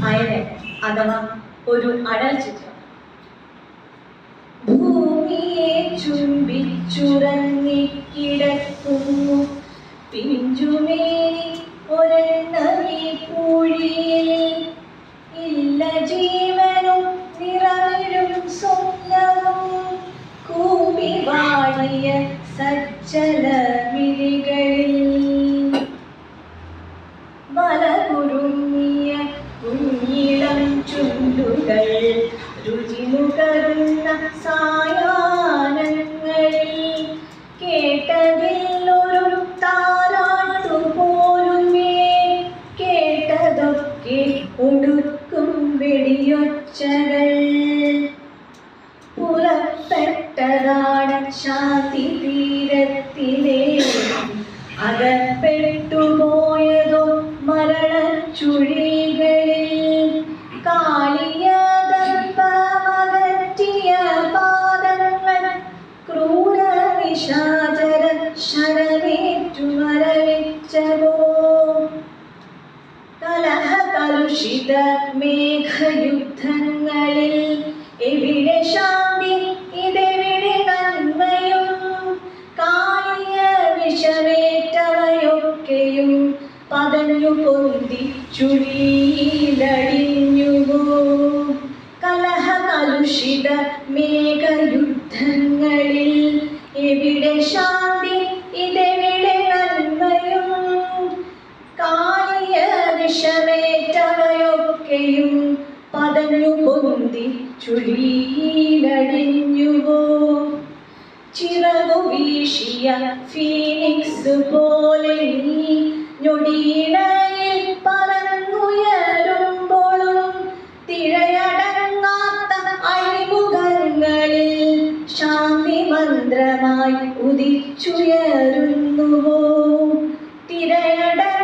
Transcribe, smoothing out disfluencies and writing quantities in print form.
അയനെ അഥവാ ഒരു അടൽ ചിത്രം. ഭൂമിയെ ചുംബിച്ചുറങ്ങിക്കിടക്കുന്നു പിഞ്ചുമേനി ഒരെണ്ണമീ പൂഴിയിൽ. ഇല്ല ജീവനും നിറവിലും സ്വപ്നവും കൂമ്പി വാടിയ സജ്ജല മിഴികളിൽ. വലകുരുങ്ങിയ കുഞ്ഞിളം ചുണ്ടുകൾ രുചിമുകരുന്ന സായാഹ്നങ്ങളിൽ കേട്ടതിലൊരു താരാട്ടുപോലുമേ. കേട്ടതൊക്കെ ഒടുക്കും വെടിയൊച്ചകൾ. പുറപ്പെട്ടതാണ് ശാന്തി തീരത്തിലെ അകപ്പെട്ടുപോയതോ മരണച്ചുഴികളിൽ. കാളിയ ദർപ്പമകറ്റിയ പാദങ്ങൾ ക്രൂര നിശാചര ശരമേറ്റു മരവിച്ചവോ. കലഹ കലുഷിത മേഘയുദ്ധങ്ങളിൽ എവിടെ ശാന്തി ഇതെവിടെ നന്മയും. കാളിയ വിഷമേറ്റവയൊക്കെയും പതഞ്ഞു പൊന്തി ചുഴിയിലടിഞ്ഞുവോ. കലഹ കലുഷിത മേഘയുദ്ധങ്ങളിൽ എവിടെ ശാന്തി ഇതെവിടെ നന്മയും. കാളിയ വിഷമേറ്റവയൊക്കെയും പതഞ്ഞു പൊന്തി ചുഴിയിലടിഞ്ഞുവോ. ചിറകു വീശിയ ഫീനിക്സ് പോലെ നീ ഞൊടിയിടയിൽ പറന്നുയരുമ്പോഴും തിരയടങ്ങാത്ത അഴിമുഖങ്ങളിൽ ശാന്തി മന്ത്രമായി ഉദിച്ചുയരുന്നുവോ. തിരയടങ്ങാത്ത